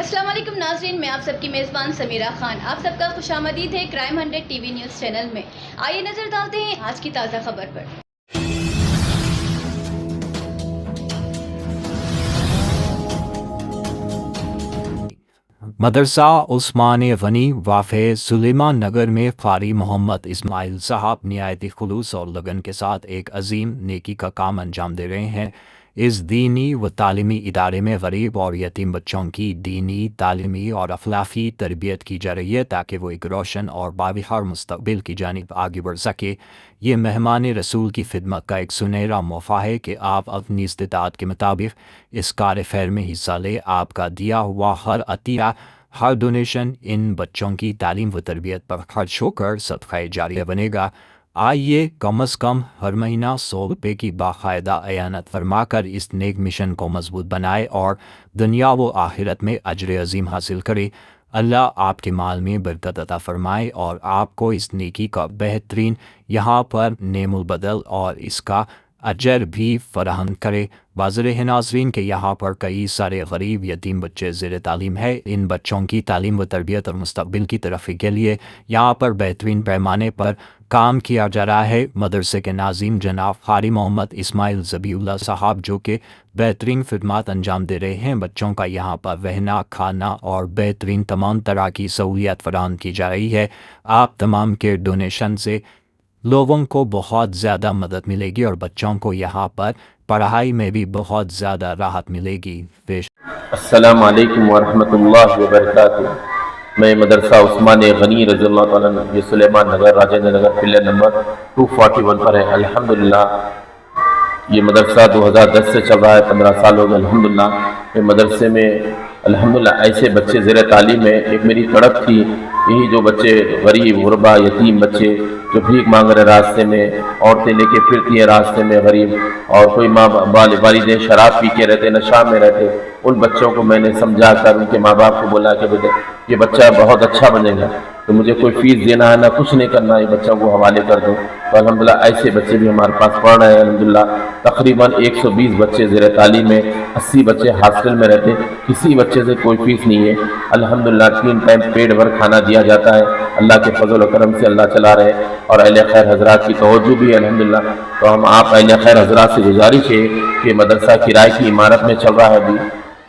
السلام علیکم ناظرین، میں آپ سب کی میزبان سمیرہ خان، آپ سب کا خوش آمدید ہے crime 100 T V news channel میں۔ آئیے نظر ڈالتے ہیں آج کی تازہ خبر پر۔ مدرسہ عثمان غنی واقع سلیمان نگر میں قاری محمد اسماعیل صاحب نہایت خلوص اور لگن کے ساتھ ایک عظیم نیکی کا کام انجام دے رہے ہیں۔ اس دینی و تعلیمی ادارے میں غریب اور یتیم بچوں کی دینی، تعلیمی اور اخلاقی تربیت کی جا رہی ہے تاکہ وہ ایک روشن اور باوقار مستقبل کی جانب آگے بڑھ سکے۔ یہ مہمان رسول کی خدمت کا ایک سنہرا موقع ہے کہ آپ اپنی استطاعت کے مطابق اس کار خیر میں حصہ لیں۔ آپ کا دیا ہوا ہر عطیہ، ہر ڈونیشن ان بچوں کی تعلیم و تربیت پر خرچ ہو کر صدقہ جاریہ بنے گا۔ آئیے کم از کم ہر مہینہ 100 روپے کی باقاعدہ اعانت فرما کر اس نیک مشن کو مضبوط بنائے اور دنیا و آخرت میں اجر عظیم حاصل کرے۔ اللہ آپ کے مال میں برکت عطا فرمائے اور آپ کو اس نیکی کا بہترین یہاں پر نعم البدل اور اس کا اجر بھی فراہم کرے۔ واضح ہے ناظرین کہ یہاں پر کئی سارے غریب یتیم بچے زیر تعلیم ہے۔ ان بچوں کی تعلیم و تربیت اور مستقبل کی ترقی کے لیے یہاں پر بہترین پیمانے پر کام کیا جا رہا ہے۔ مدرسے کے ناظم جناب قاری محمد اسماعیل ذبیح اللہ صاحب جو کہ بہترین خدمات انجام دے رہے ہیں۔ بچوں کا یہاں پر رہنا، کھانا اور بہترین تمام طرح کی سہولیات فراہم کی جا رہی ہے۔ آپ تمام کے ڈونیشن سے لوگوں کو بہت زیادہ مدد ملے گی اور بچوں کو یہاں پر پڑھائی میں بھی بہت زیادہ راحت ملے گی۔ السلام علیکم ورحمۃ اللہ وبرکاتہ۔ میں مدرسہ عثمان غنی رضی اللہ تعالیٰ عنہ، یہ سلیمان نگر، راجندر نگر، پلر نمبر 241 پر ہے۔ الحمدللہ یہ مدرسہ 2010 سے چل رہا ہے، 15 سال ہو گئے الحمدللہ۔ میں مدرسے میں الحمدللہ ایسے بچے زیر تعلیم ہے۔ ایک میری تڑپ تھی، یہی جو بچے غریب غربا یتیم بچے جو بھیک مانگ رہے راستے میں، عورتیں لے کے پھرتی ہیں راستے میں غریب، اور کوئی ماں والدین شراب پی کے رہتے، نشہ میں رہتے، ان بچوں کو میں نے سمجھا کر ان کے ماں باپ کو بولا کہ بیٹے یہ بچہ بہت اچھا بنے گا، تو مجھے کوئی فیس دینا ہے نہ کچھ نہیں کرنا، یہ بچوں کو حوالے کر دو۔ تو الحمدللہ ایسے بچے بھی ہمارے پاس پڑھ رہے ہیں۔ الحمدللہ تقریباً 120 بچے زیر تعلیم ہے، 80 بچے ہاسٹل میں رہتے، کسی بچے سے کوئی فیس نہیں ہے۔ الحمدللہ 3 ٹائم پیٹ بھر کھانا دیا جاتا ہے، اللہ کے فضل و کرم سے اللہ چلا رہے، اور اہل خیر حضرات کی توجہ بھی ہے الحمدللہ۔ تو ہم آپ اہل خیر حضرات سے گزارش ہے کہ مدرسہ کرائے کی عمارت میں چل رہا ہے ابھی،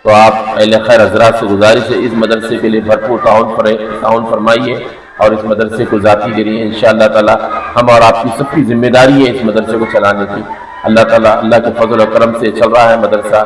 تو آپ اہل خیر حضرات سے گزارش ہے اس مدرسے کے لیے بھرپور تعاون فرمائیے، اور اس مدرسے کو ذاتی ذریعے انشاءاللہ تعالی ہم اور آپ کی سب کی ذمہ داری ہے اس مدرسے کو چلانے کی۔ اللہ تعالیٰ اللہ کے فضل و کرم سے چل رہا ہے مدرسہ۔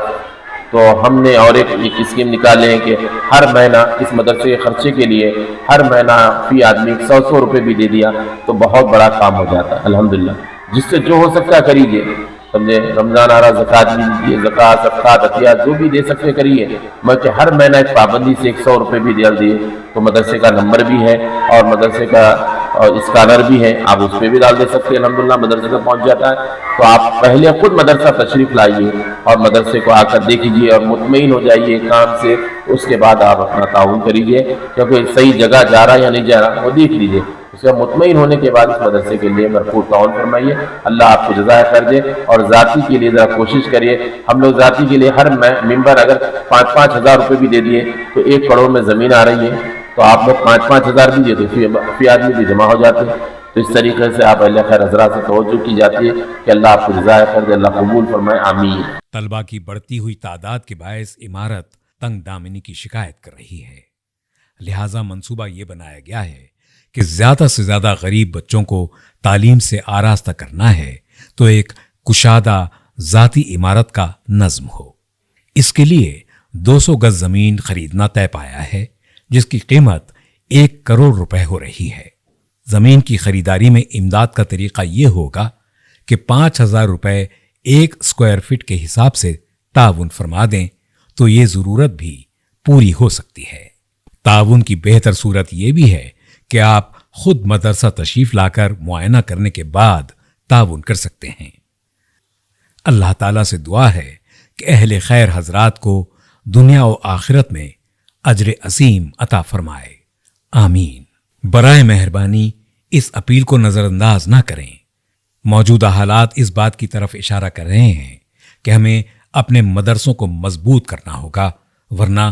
تو ہم نے اور ایک اسکیم نکالے ہیں کہ ہر مہینہ اس مدرسے کے خرچے کے لیے ہر مہینہ فی آدمی 100 روپے بھی دے دیا تو بہت بڑا کام ہو جاتا ہے الحمدللہ۔ جس سے جو ہو سکتا ہے کریے، سمجھے، رمضان آ رہا زکوٰۃ بھی دیجیے، زکوٰۃ صدقات عطیات جو بھی دے سکتے کریے، بلکہ ہر مہینہ ایک پابندی سے 100 روپے بھی دے دیے تو مدرسے کا نمبر بھی ہے اور مدرسے کا اسکانر بھی ہے، آپ اس پہ بھی ڈال دے سکتے ہیں، الحمدللہ مدرسے تک پہنچ جاتا ہے۔ تو آپ پہلے خود مدرسہ تشریف لائیے اور مدرسے کو آ کر دیکھیے اور مطمئن ہو جائیے کام سے، اس کے بعد آپ اپنا تعاون کریے، کیونکہ صحیح جگہ جا رہا یا نہیں جا رہا وہ دیکھ لیجیے، اس کا مطمئن ہونے کے بعد اس مدرسے کے لیے بھرپور تعاون فرمائیے۔ اللہ آپ کو جزائے خیر دے، اور ذاتی کے لیے ذرا کوشش کریے۔ ہم لوگ ذاتی کے لیے ہر ممبر اگر 5-5 ہزار روپے بھی دے دیے تو 1 کروڑ میں زمین آ رہی ہے، تو آپ لوگ 5-5 ہزار بھی دے تو فی آدمی بھی جمع ہو جاتے ہیں۔ تو اس طریقے سے آپ اہل خیر حضرات سے توجہ کی جاتی ہے کہ اللہ آپ کو جزائے خیر دے، اللہ قبول فرمائے، آمین۔ طلبہ کی بڑھتی ہوئی تعداد کے باعث عمارت تنگ دامنی کی شکایت کر رہی ہے، لہٰذا منصوبہ یہ بنایا گیا ہے کہ زیادہ سے زیادہ غریب بچوں کو تعلیم سے آراستہ کرنا ہے تو ایک کشادہ ذاتی عمارت کا نظم ہو۔ اس کے لیے 200 گز زمین خریدنا طے پایا ہے، جس کی قیمت 1 کروڑ روپے ہو رہی ہے۔ زمین کی خریداری میں امداد کا طریقہ یہ ہوگا کہ 5000 روپے 1 اسکوائر فٹ کے حساب سے تعاون فرما دیں تو یہ ضرورت بھی پوری ہو سکتی ہے۔ تعاون کی بہتر صورت یہ بھی ہے کہ آپ خود مدرسہ تشریف لا کر معائنہ کرنے کے بعد تعاون کر سکتے ہیں۔ اللہ تعالیٰ سے دعا ہے کہ اہل خیر حضرات کو دنیا و آخرت میں اجر عظیم عطا فرمائے، آمین۔ برائے مہربانی اس اپیل کو نظر انداز نہ کریں۔ موجودہ حالات اس بات کی طرف اشارہ کر رہے ہیں کہ ہمیں اپنے مدرسوں کو مضبوط کرنا ہوگا، ورنہ